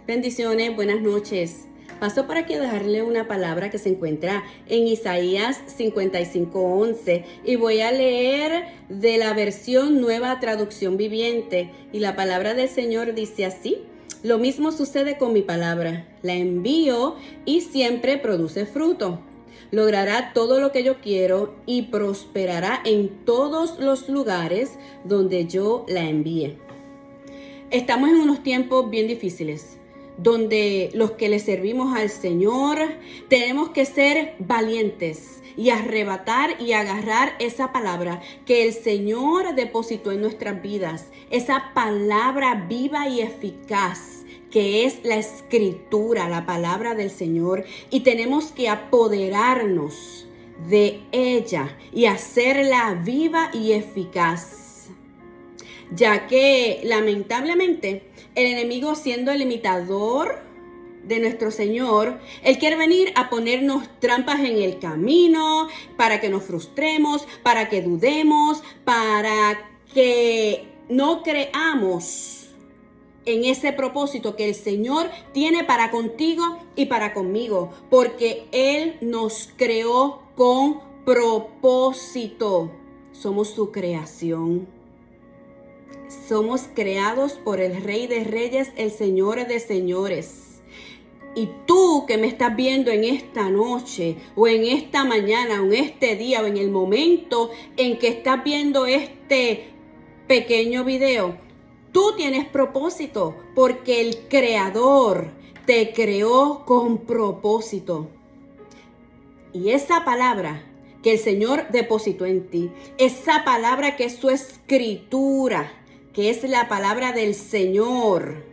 Bendiciones, buenas noches. Paso por aquí a dejarle una palabra que se encuentra en Isaías 55:11 y voy a leer de la versión Nueva Traducción Viviente. Y la palabra del Señor dice así: lo mismo sucede con mi palabra, la envío y siempre produce fruto. Logrará todo lo que yo quiero y prosperará en todos los lugares donde yo la envíe. Estamos en unos tiempos bien difíciles, donde los que le servimos al Señor tenemos que ser valientes y arrebatar y agarrar esa palabra que el Señor depositó en nuestras vidas, esa palabra viva y eficaz que es la Escritura, la palabra del Señor, y tenemos que apoderarnos de ella y hacerla viva y eficaz, ya que lamentablemente el enemigo, siendo el imitador de nuestro Señor, él quiere venir a ponernos trampas en el camino para que nos frustremos, para que dudemos, para que no creamos en ese propósito que el Señor tiene para contigo y para conmigo, porque Él nos creó con propósito. Somos su creación. Somos creados por el Rey de Reyes, el Señor de Señores. Y tú que me estás viendo en esta noche, o en esta mañana, o en este día, o en el momento en que estás viendo este pequeño video, tú tienes propósito, porque el Creador te creó con propósito. Y esa palabra que el Señor depositó en ti, esa palabra que es su Escritura, que es la palabra del Señor,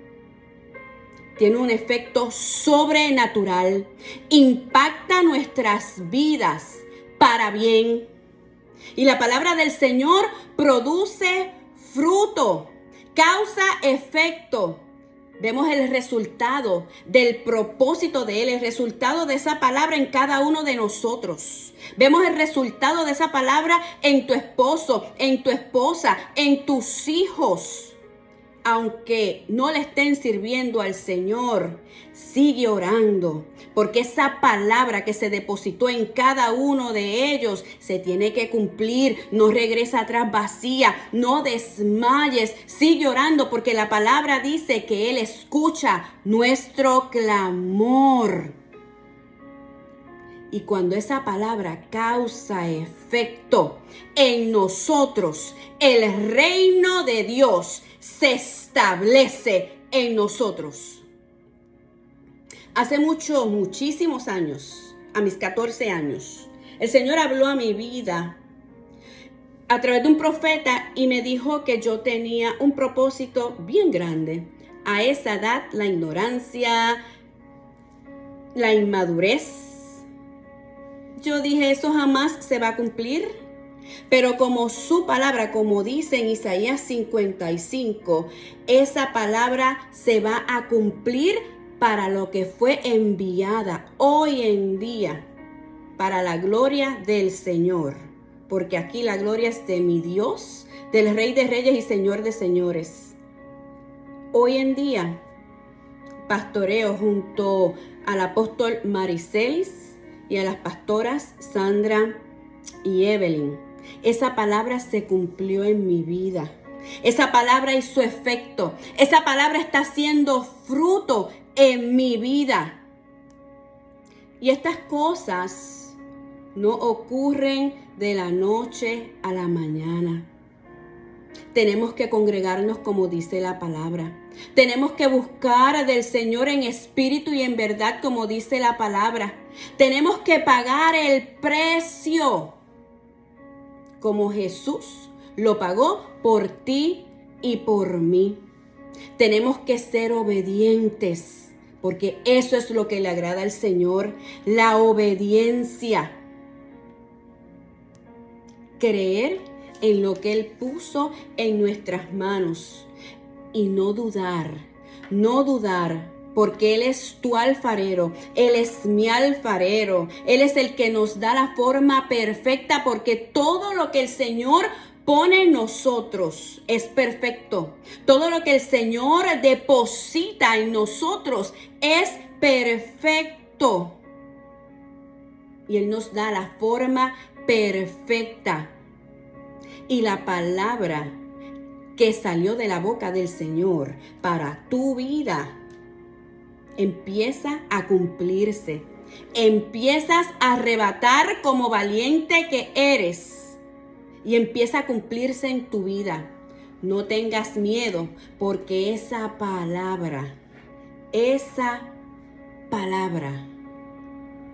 tiene un efecto sobrenatural, impacta nuestras vidas para bien. Y la palabra del Señor produce fruto, causa efecto. Vemos el resultado del propósito de Él, el resultado de esa palabra en cada uno de nosotros. Vemos el resultado de esa palabra en tu esposo, en tu esposa, en tus hijos. Aunque no le estén sirviendo al Señor, sigue orando, porque esa palabra que se depositó en cada uno de ellos se tiene que cumplir. No regresa atrás vacía, no desmayes, sigue orando, porque la palabra dice que Él escucha nuestro clamor. Y cuando esa palabra causa efecto en nosotros, el reino de Dios se establece en nosotros. Hace muchísimos años, a mis 14 años, el Señor habló a mi vida a través de un profeta y me dijo que yo tenía un propósito bien grande. A esa edad, la ignorancia, la inmadurez, yo dije, eso jamás se va a cumplir. Pero como su palabra, como dice en Isaías 55, esa palabra se va a cumplir para lo que fue enviada hoy en día, para la gloria del Señor. Porque aquí la gloria es de mi Dios, del Rey de Reyes y Señor de Señores. Hoy en día pastoreo junto al apóstol Maricelis y a las pastoras Sandra y Evelyn. Esa palabra se cumplió en mi vida. Esa palabra hizo efecto. Esa palabra está haciendo fruto en mi vida. Y estas cosas no ocurren de la noche a la mañana. Tenemos que congregarnos como dice la palabra. Tenemos que buscar del Señor en espíritu y en verdad como dice la palabra. Tenemos que pagar el precio como Jesús lo pagó por ti y por mí. Tenemos que ser obedientes, porque eso es lo que le agrada al Señor, la obediencia. Creer en lo que Él puso en nuestras manos y no dudar, porque Él es tu alfarero, Él es mi alfarero, Él es el que nos da la forma perfecta, porque todo lo que el Señor pone en nosotros es perfecto. Todo lo que el Señor deposita en nosotros es perfecto. Y Él nos da la forma perfecta. Y la palabra que salió de la boca del Señor para tu vida empieza a cumplirse. Empiezas a arrebatar como valiente que eres y empieza a cumplirse en tu vida. No tengas miedo, porque esa palabra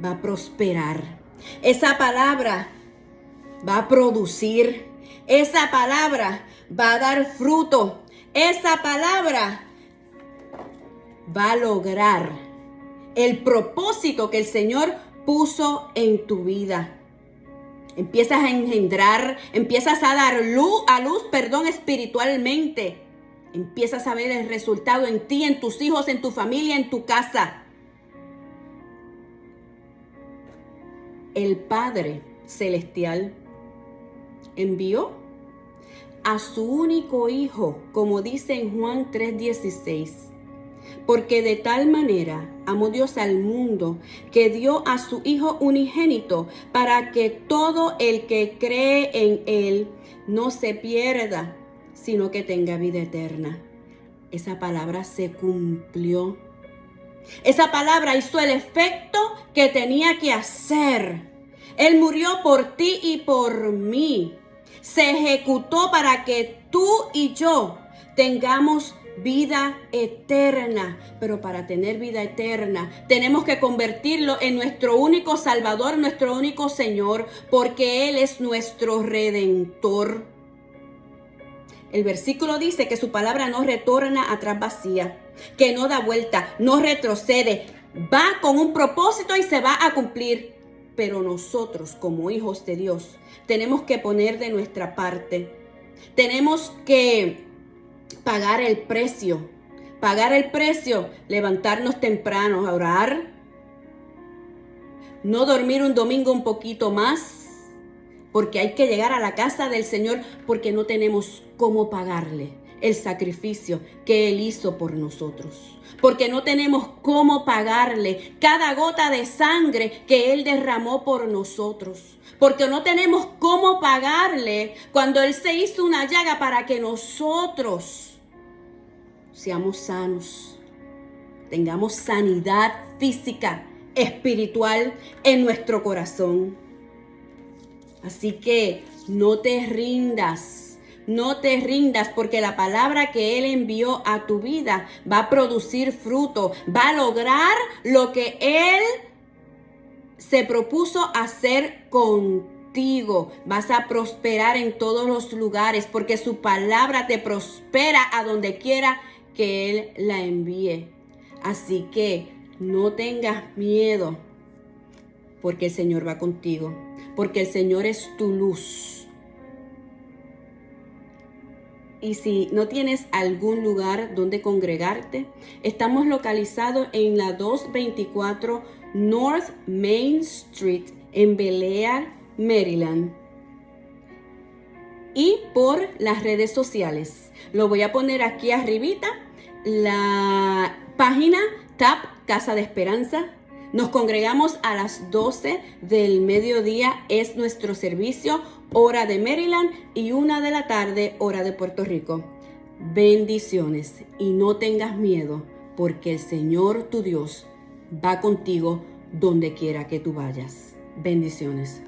va a prosperar. Esa palabra va a producir. Esa palabra va a dar fruto. Esa palabra va a lograr el propósito que el Señor puso en tu vida. Empiezas a engendrar, empiezas a dar luz espiritualmente. Empiezas a ver el resultado en ti, en tus hijos, en tu familia, en tu casa. El Padre Celestial envió a su único Hijo, como dice en Juan 3:16. Porque de tal manera amó Dios al mundo, que dio a su Hijo unigénito, para que todo el que cree en Él no se pierda, sino que tenga vida eterna. Esa palabra se cumplió. Esa palabra hizo el efecto que tenía que hacer. Él murió por ti y por mí. Se ejecutó para que tú y yo tengamos vida eterna. Pero para tener vida eterna tenemos que convertirlo en nuestro único Salvador, nuestro único Señor, porque Él es nuestro Redentor. El versículo dice que su palabra no retorna atrás vacía, que no da vuelta, no retrocede, va con un propósito y se va a cumplir. Pero nosotros, como hijos de Dios, tenemos que poner de nuestra parte. Tenemos que pagar el precio, levantarnos temprano a orar, no dormir un domingo un poquito más, porque hay que llegar a la casa del Señor, porque no tenemos cómo pagarle el sacrificio que Él hizo por nosotros, porque no tenemos cómo pagarle cada gota de sangre que Él derramó por nosotros, porque no tenemos cómo pagarle cuando Él se hizo una llaga para que nosotros seamos sanos, tengamos sanidad física, espiritual en nuestro corazón. Así que no te rindas, porque la palabra que Él envió a tu vida va a producir fruto, va a lograr lo que Él se propuso hacer contigo. Vas a prosperar en todos los lugares, porque su palabra te prospera a donde quiera que Él la envíe. Así que no tengas miedo, porque el Señor va contigo, porque el Señor es tu luz. Y si no tienes algún lugar donde congregarte, estamos localizados en la 224 North Main Street en Bellaire, Maryland. Y por las redes sociales. Lo voy a poner aquí arribita. La página TAP Casa de Esperanza. Nos congregamos a las 12 del mediodía, es nuestro servicio, hora de Maryland, y 1 de la tarde, hora de Puerto Rico. Bendiciones y no tengas miedo, porque el Señor tu Dios va contigo donde quiera que tú vayas. Bendiciones.